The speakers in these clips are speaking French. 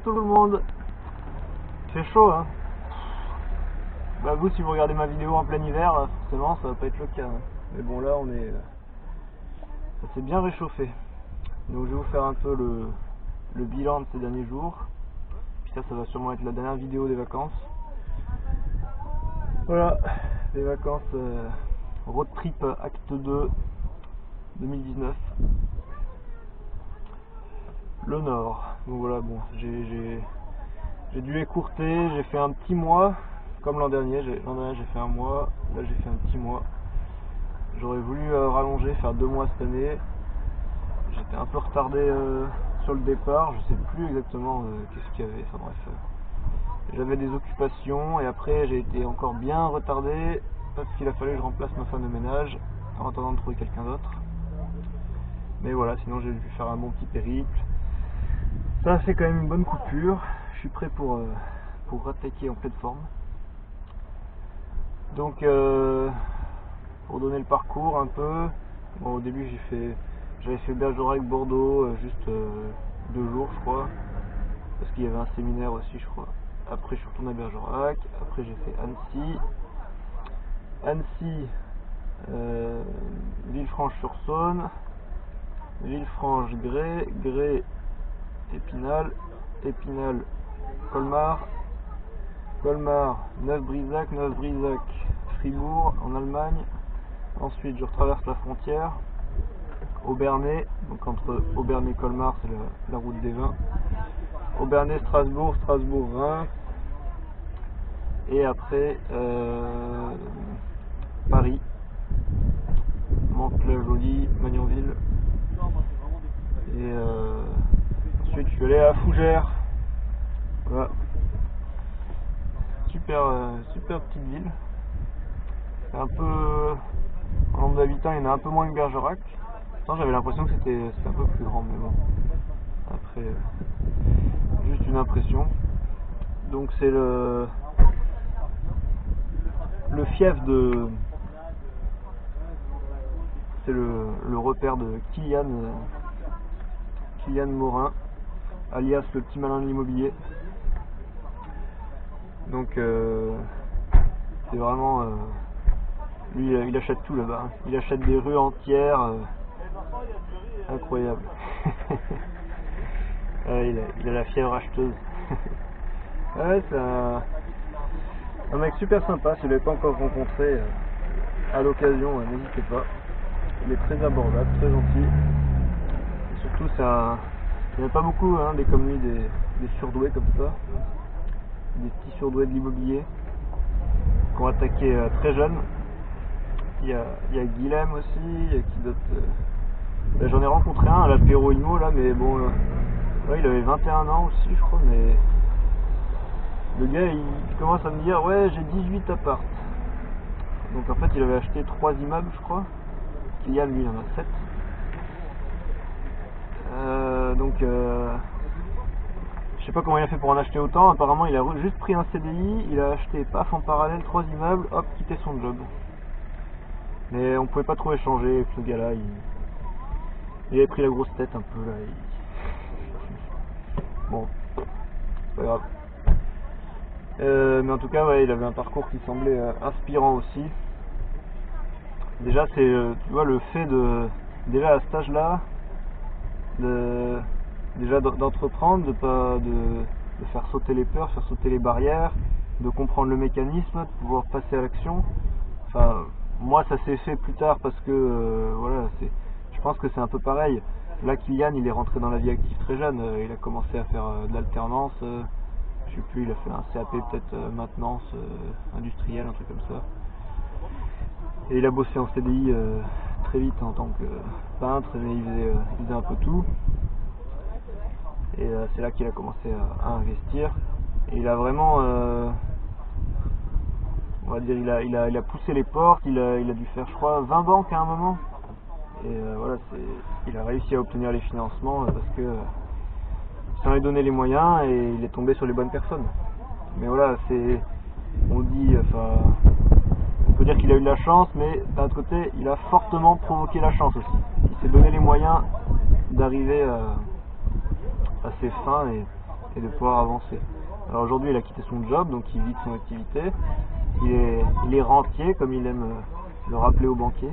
à tout le monde. Il fait chaud, hein. Bah vous, si vous regardez ma vidéo en plein hiver, forcément ça va pas être le cas, hein. Mais bon, là ça s'est bien réchauffé. Donc je vais vous faire un peu le bilan de ces derniers jours. Puis ça va sûrement être la dernière vidéo des vacances. Voilà, les vacances road trip acte 2 2019. Le Nord. Donc voilà, bon, j'ai dû écourter, j'ai fait un petit mois, comme l'an dernier. L'an dernier j'ai fait un mois, là j'ai fait un petit mois. J'aurais voulu rallonger, faire 2 mois cette année. J'étais un peu retardé sur le départ, je sais plus exactement qu'est-ce qu'il y avait, enfin bref. J'avais des occupations et après j'ai été encore bien retardé parce qu'il a fallu que je remplace ma femme de ménage en attendant de trouver quelqu'un d'autre. Mais voilà, sinon j'ai dû faire un bon petit périple. Ça a fait quand même une bonne coupure. Je suis prêt pour attaquer en pleine forme. Donc pour donner le parcours un peu, bon, au début j'avais fait Bergerac-Bordeaux juste 2 jours je crois, parce qu'il y avait un séminaire aussi je crois. Après je suis retourné à Bergerac, après j'ai fait Annecy, Villefranche-sur-Saône, Villefranche-Grès, Grès, Épinal, Épinal, Colmar, Colmar, Neuf-Brisac, Neuf-Brisac, Fribourg en Allemagne. Ensuite je retraverse la frontière, Obernai, donc entre Obernai et Colmar c'est la route des vins. Obernai, Strasbourg, Strasbourg-Reims. Et après Paris, Mantes-la-Jolie, Magnanville. Et ensuite je suis allé à Fougères. Voilà. Super petite ville. Un peu en nombre d'habitants, il y en a un peu moins que Bergerac. Pourtant j'avais l'impression que c'était un peu plus grand, mais bon. Après, juste une impression. Donc c'est le fief de... C'est le repère de Kylian Morin, alias le petit malin de l'immobilier. Donc c'est vraiment... lui il achète tout là-bas, hein. Il achète des rues entières. Incroyable. Il a la fièvre acheteuse. Ouais, c'est un mec super sympa. Si vous ne l'avez pas encore rencontré, à l'occasion, n'hésitez pas. Il est très abordable, très gentil. Et surtout, il n'y en a pas beaucoup, hein, des comme lui, des surdoués comme ça. Des petits surdoués de l'immobilier qui ont attaqué très jeunes. Il y a Guilhem aussi, il y a qui d'autre. J'en ai rencontré un à l'apéro IMO là, mais bon, ouais, il avait 21 ans aussi, je crois, mais le gars il commence à me dire ouais, j'ai 18 apparts. Donc en fait, il avait acheté 3 immeubles, je crois. Kylian, lui, il en a 7. Donc, je sais pas comment il a fait pour en acheter autant. Apparemment, il a juste pris un CDI, il a acheté, paf, en parallèle 3 immeubles, hop, quitté son job. Mais on pouvait pas trop échanger, ce gars-là, il avait pris la grosse tête un peu là. Bon, c'est pas grave. Mais en tout cas, ouais, il avait un parcours qui semblait inspirant aussi. Déjà, c'est, tu vois, le fait déjà à cet âge-là, déjà d'entreprendre, de faire sauter les peurs, faire sauter les barrières, de comprendre le mécanisme, de pouvoir passer à l'action. Enfin, moi, ça s'est fait plus tard parce que, voilà, je pense que c'est un peu pareil. Là, Kylian, il est rentré dans la vie active très jeune. Il a commencé à faire de l'alternance. Je sais plus, il a fait un CAP peut-être maintenance industrielle, un truc comme ça. Et il a bossé en CDI très vite en tant que peintre, mais il faisait un peu tout. Et c'est là qu'il a commencé à investir. Et il a vraiment, on va dire, il a poussé les portes, il a dû faire, je crois, 20 banques à un moment. Et voilà, il a réussi à obtenir les financements parce que ça lui donnait les moyens et il est tombé sur les bonnes personnes. Mais voilà, on dit, enfin, on peut dire qu'il a eu de la chance, mais d'un autre côté, il a fortement provoqué la chance aussi. Il s'est donné les moyens d'arriver à ses fins et et de pouvoir avancer. Alors aujourd'hui il a quitté son job, donc il vit de son activité. Il est rentier, comme il aime le rappeler aux banquiers.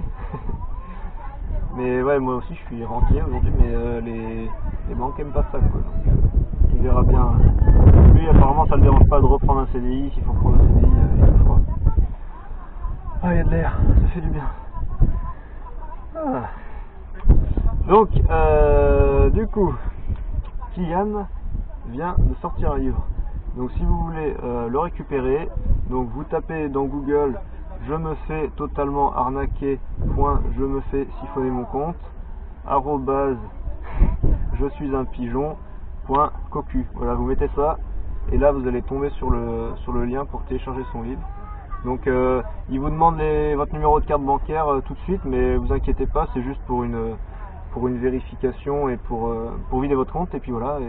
Mais ouais, moi aussi je suis rentier aujourd'hui, mais les banques aiment pas ça, quoi. Donc il verra bien. Lui apparemment ça ne le dérange pas de reprendre un CDI, s'il faut prendre un CDI, il le fera. Ah, il y a de l'air, ça fait du bien. Ah. Donc du coup, Kylian vient de sortir un livre. Donc si vous voulez le récupérer, donc vous tapez dans Google je me fais totalement arnaquer, je me fais siphonner mon compte, arrobase je suis un pigeon, .cocu. Voilà, vous mettez ça et là vous allez tomber sur le lien pour télécharger son livre. Donc il vous demande votre numéro de carte bancaire tout de suite, mais vous inquiétez pas, c'est juste pour une vérification et pour vider votre compte, et puis voilà.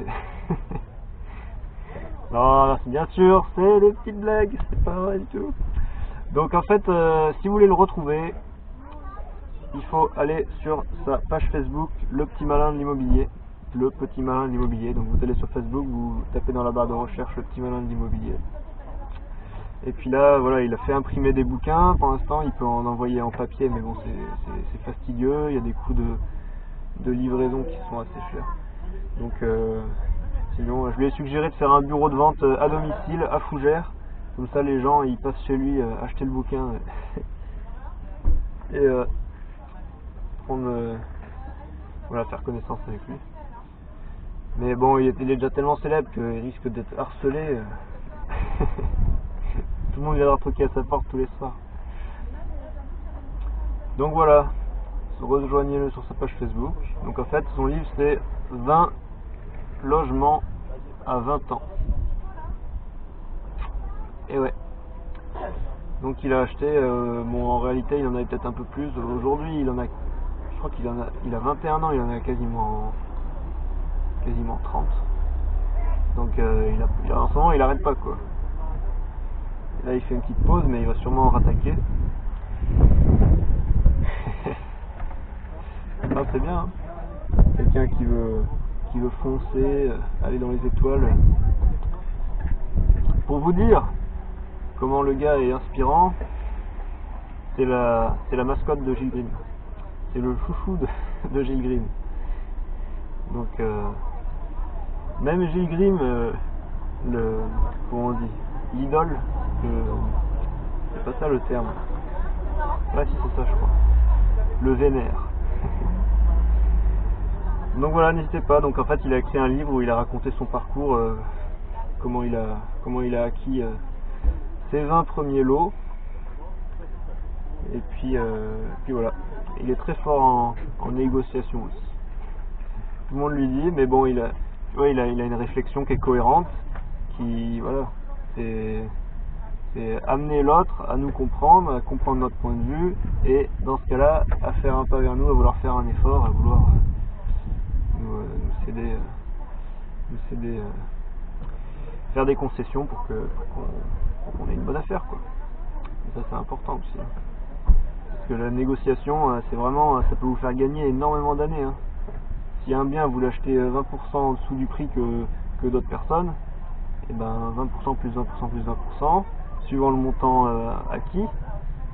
Non, bien sûr, c'est des petites blagues, c'est pas vrai du tout. Donc en fait, si vous voulez le retrouver, il faut aller sur sa page Facebook, Le Petit Malin de l'Immobilier. Le Petit Malin de l'Immobilier. Donc vous allez sur Facebook, vous tapez dans la barre de recherche Le Petit Malin de l'Immobilier. Et puis là, voilà, il a fait imprimer des bouquins. Pour l'instant, il peut en envoyer en papier, mais bon, c'est fastidieux. Il y a des coûts de livraison qui sont assez chers. Donc sinon, je lui ai suggéré de faire un bureau de vente à domicile, à Fougères. Comme ça, les gens, ils passent chez lui acheter le bouquin et prendre, voilà, faire connaissance avec lui. Mais bon, il est déjà tellement célèbre qu'il risque d'être harcelé. Tout le monde viendra toquer à sa porte tous les soirs. Donc voilà, rejoignez-le sur sa page Facebook. Donc en fait, son livre c'est 20 logements à 20 ans. Et ouais. Donc il a acheté, bon en réalité il en avait peut-être un peu plus. Aujourd'hui il en a, je crois il a 21 ans, il en a quasiment 30. Donc en ce moment il arrête pas, quoi. Là il fait une petite pause, mais il va sûrement rattaquer. Ah, c'est bien, hein. Quelqu'un qui veut foncer, aller dans les étoiles. Pour vous dire comment le gars est inspirant, c'est la mascotte de Gilles Grimm. C'est le chouchou de Gilles Grimm. Donc même Gilles Grimm, comment on dit, l'idole, c'est pas ça le terme. Ouais, si, c'est ça, je crois. Le vénère. Donc voilà, n'hésitez pas. Donc en fait, il a écrit un livre où il a raconté son parcours, comment il a acquis ses 20 premiers lots. Et puis voilà. Il est très fort en négociation aussi. Tout le monde lui dit, mais bon, il a une réflexion qui est cohérente, qui, voilà, c'est amener l'autre à nous comprendre, à comprendre notre point de vue, et dans ce cas-là, à faire un pas vers nous, à vouloir faire un effort, à vouloir nous céder, faire des concessions pour qu'on ait une bonne affaire, quoi. Et ça, c'est important aussi. Parce que la négociation, c'est vraiment, ça peut vous faire gagner énormément d'années, hein. Si un bien vous l'achetez 20% en dessous du prix que d'autres personnes, et ben 20% plus 20% plus 20%, suivant le montant acquis,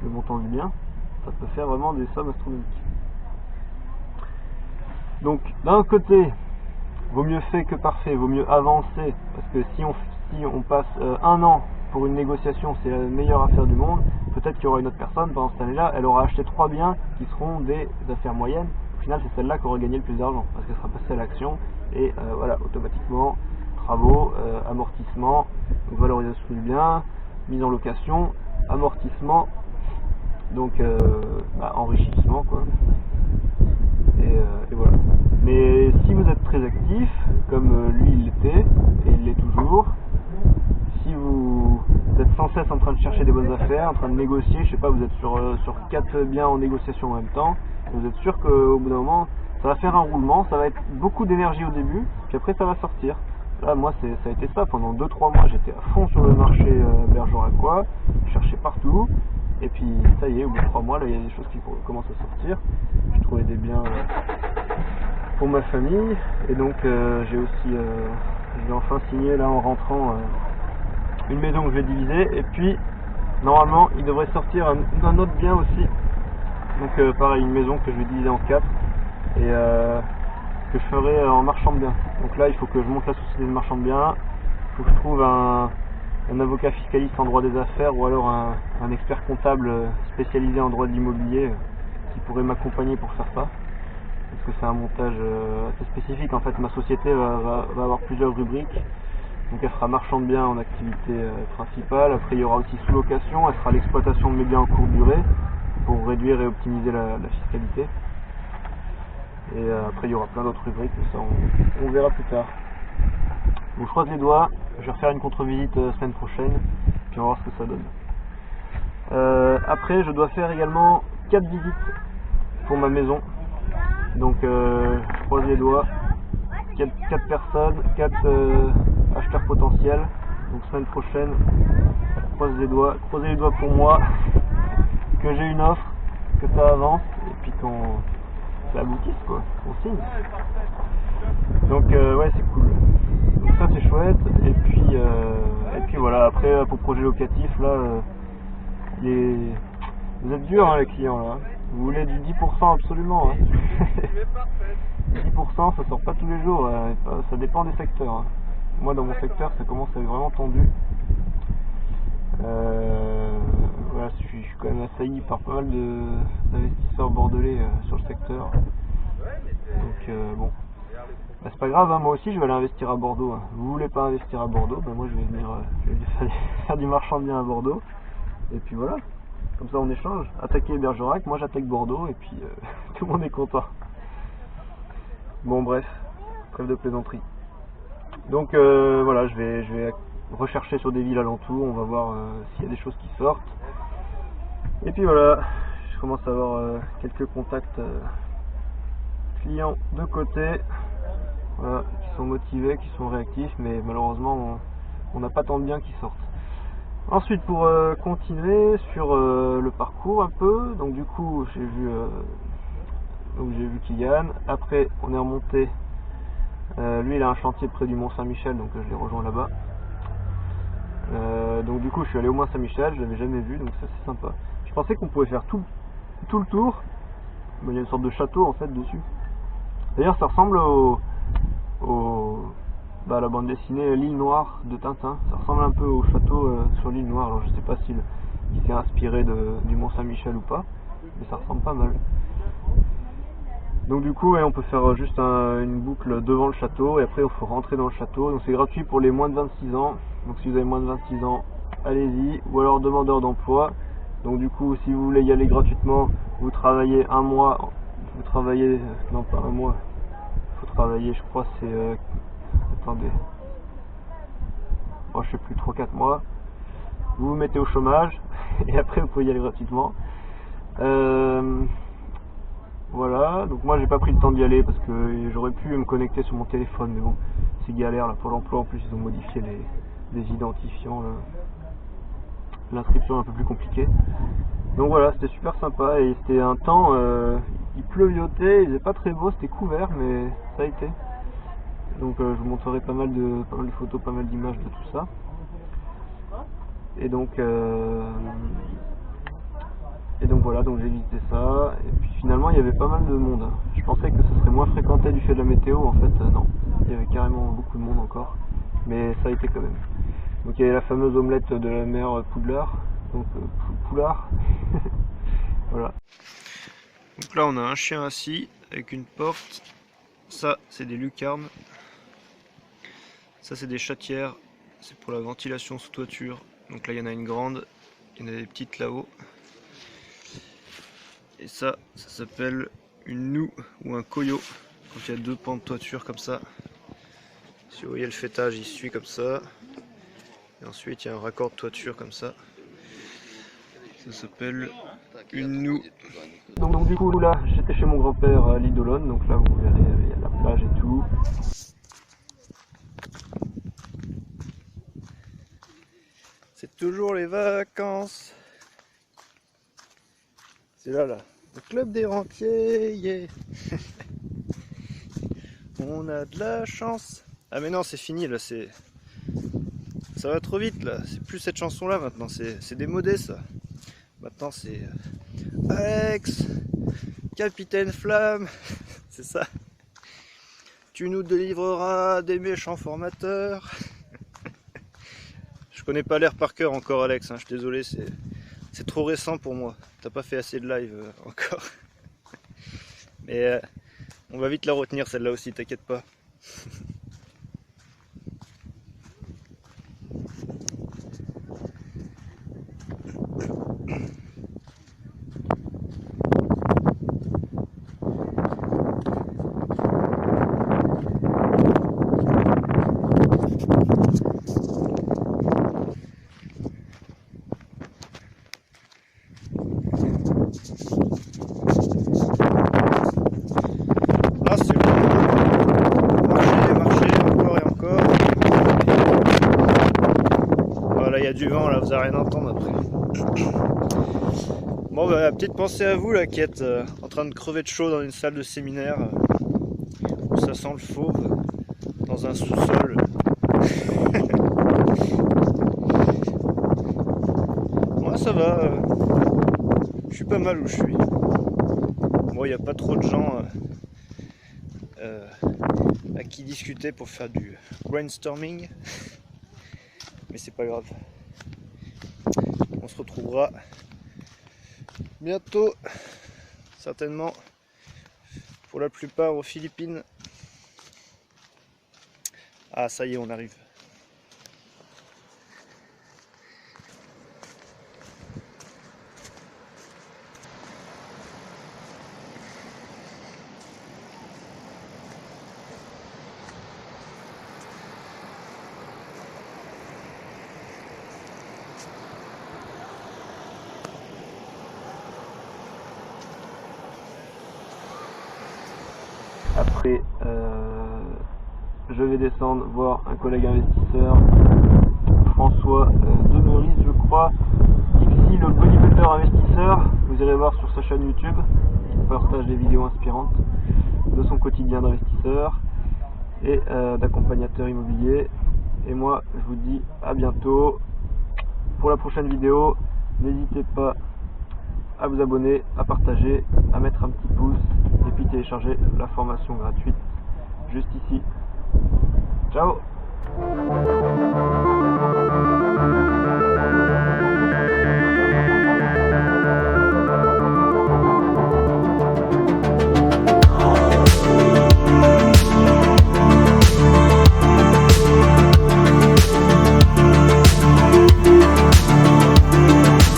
le montant du bien, ça peut faire vraiment des sommes astronomiques. Donc d'un côté, vaut mieux fait que parfait, vaut mieux avancer, parce que si on passe un an pour une négociation, c'est la meilleure affaire du monde, peut-être qu'il y aura une autre personne pendant cette année-là, elle aura acheté 3 biens qui seront des affaires moyennes. Au final, c'est celle-là qui aura gagné le plus d'argent, parce qu'elle sera passée à l'action, et voilà, automatiquement, travaux, amortissement, donc valorisation du bien, mise en location, amortissement, donc enrichissement, quoi. Et voilà. Mais si vous êtes très actif, comme lui il l'était, et il l'est toujours, si vous êtes sans cesse en train de chercher des bonnes affaires, en train de négocier, je sais pas, vous êtes sur 4 biens en négociation en même temps, vous êtes sûr qu'au bout d'un moment, ça va faire un roulement, ça va être beaucoup d'énergie au début, puis après ça va sortir. Là, moi, ça a été ça, pendant 2-3 mois, j'étais à fond sur le marché bergeracois, je cherchais partout, et puis ça y est, au bout de 3 mois, là, il y a des choses qui commencent à sortir. J'ai trouvé des biens pour ma famille, et donc j'ai aussi je vais enfin signer là en rentrant une maison que je vais diviser. Et puis normalement il devrait sortir un autre bien aussi. Donc pareil, une maison que je vais diviser en 4 et que je ferai en marchand de biens. Donc là il faut que je monte la société de marchand de biens, il faut que je trouve un avocat fiscaliste en droit des affaires ou alors un expert comptable spécialisé en droit de l'immobilier qui pourrait m'accompagner pour faire ça. Parce que c'est un montage assez spécifique. En fait, ma société va avoir plusieurs rubriques. Donc elle sera marchand de biens en activité principale. Après il y aura aussi sous-location, elle sera l'exploitation de mes biens en courte durée pour réduire et optimiser la fiscalité. Et après il y aura plein d'autres rubriques, mais ça on verra plus tard. Donc je croise les doigts, je vais refaire une contre-visite semaine prochaine, puis on va voir ce que ça donne. Après je dois faire également 4 visites pour ma maison. Donc je croise les doigts, 4 personnes, 4 acheteurs potentiels. Donc semaine prochaine, croisez les doigts pour moi, que j'ai une offre, que ça avance, et puis qu'on aboutisse quoi, qu'on signe. Donc ouais c'est cool. Donc ça c'est chouette, et puis voilà, après pour projet locatif là, vous êtes durs hein, les clients là. Vous voulez du 10% absolument. Hein. 10% ça sort pas tous les jours, ça dépend des secteurs. Hein. Moi dans mon secteur ça commence à être vraiment tendu. Voilà, je suis quand même assailli par pas mal d'investisseurs bordelais sur le secteur. Donc bon, bah, c'est pas grave, hein, moi aussi je vais aller investir à Bordeaux. Hein. Vous voulez pas investir à Bordeaux, bah, moi je vais venir faire du marchand de biens à Bordeaux. Et puis voilà. Comme ça on échange, attaquer Bergerac, moi j'attaque Bordeaux et puis tout le monde est content. Bon bref, trêve de plaisanterie. Donc voilà, je vais rechercher sur des villes alentours, on va voir s'il y a des choses qui sortent. Et puis voilà, je commence à avoir quelques contacts clients de côté, voilà, qui sont motivés, qui sont réactifs, mais malheureusement on n'a pas tant de biens qui sortent. Ensuite pour continuer sur le parcours un peu, donc du coup j'ai vu Kylian, après on est remonté, lui il a un chantier près du Mont Saint-Michel donc je l'ai rejoint là-bas. Donc du coup je suis allé au Mont Saint-Michel, je l'avais jamais vu donc ça c'est sympa. Je pensais qu'on pouvait faire tout le tour, mais il y a une sorte de château en fait dessus. D'ailleurs ça ressemble à la bande dessinée L'île Noire de Tintin, ça ressemble un peu au château sur l'île Noire, alors je sais pas s'il s'est inspiré du Mont Saint-Michel ou pas, mais ça ressemble pas mal. Donc du coup ouais, on peut faire juste une boucle devant le château et après il faut rentrer dans le château, donc c'est gratuit pour les moins de 26 ans, donc si vous avez moins de 26 ans allez-y, ou alors demandeur d'emploi. Donc du coup si vous voulez y aller gratuitement, vous travaillez un mois, non pas un mois, il faut travailler je crois c'est attendez, je sais plus, 3-4 mois, vous vous mettez au chômage et après vous pouvez y aller gratuitement. Voilà, donc moi j'ai pas pris le temps d'y aller parce que j'aurais pu me connecter sur mon téléphone, mais bon, c'est galère là pour l'emploi, en plus ils ont modifié les identifiants, l'inscription est un peu plus compliquée. Donc voilà, c'était super sympa et c'était un temps, il pleuviotait, il faisait pas très beau, c'était couvert mais ça a été. Donc je vous montrerai pas mal de photos, pas mal d'images de tout ça. Et donc voilà, donc j'ai visité ça, et puis finalement il y avait pas mal de monde. Je pensais que ce serait moins fréquenté du fait de la météo, en fait non, il y avait carrément beaucoup de monde encore, mais ça a été quand même. Donc il y avait la fameuse omelette de la mère Poudlard, donc Poulard, voilà. Donc là on a un chien assis avec une porte, ça c'est des lucarnes, ça c'est des chatières, c'est pour la ventilation sous toiture, donc là il y en a une grande, il y en a des petites là-haut. Et ça s'appelle une noue ou un coyot, quand il y a 2 pans de toiture comme ça. Si vous voyez le fêtage, il suit comme ça. Et ensuite il y a un raccord de toiture comme ça. Ça s'appelle une noue. Donc du coup là, j'étais chez mon grand-père à l'île d'Olonne, donc là vous verrez, il y a la plage et tout. C'est toujours les vacances. C'est là, le club des rentiers, yeah. On a de la chance. Ah mais non, c'est fini là, ça va trop vite là, c'est plus cette chanson là maintenant, c'est démodé ça. Maintenant c'est Alex, Capitaine Flamme, c'est ça. Tu nous délivreras des méchants formateurs. Je connais pas l'air par cœur encore Alex, hein, je suis désolé, c'est trop récent pour moi. T'as pas fait assez de live encore. Mais on va vite la retenir celle-là aussi, t'inquiète pas. Ah, c'est bon. Marcher, encore et encore. Voilà, il y a du vent là, vous n'allez rien entendre après. Bon, bah, petite pensée à vous là qui êtes en train de crever de chaud dans une salle de séminaire où ça sent le fauve, dans un sous-sol. Moi ça va, je suis pas mal où je suis. Bon, il n'y a pas trop de gens à qui discuter pour faire du brainstorming, mais c'est pas grave. On se retrouvera bientôt, certainement, pour la plupart aux Philippines. Ah, ça y est, on arrive. Après, je vais descendre voir un collègue investisseur, François de Meurice, je crois, Dixie, le bodybuilder investisseur. Vous irez voir sur sa chaîne YouTube, il partage des vidéos inspirantes de son quotidien d'investisseur et d'accompagnateur immobilier. Et moi, je vous dis à bientôt pour la prochaine vidéo. N'hésitez pas à vous abonner, à partager, à mettre un petit pouce et puis télécharger la formation gratuite juste ici. Ciao!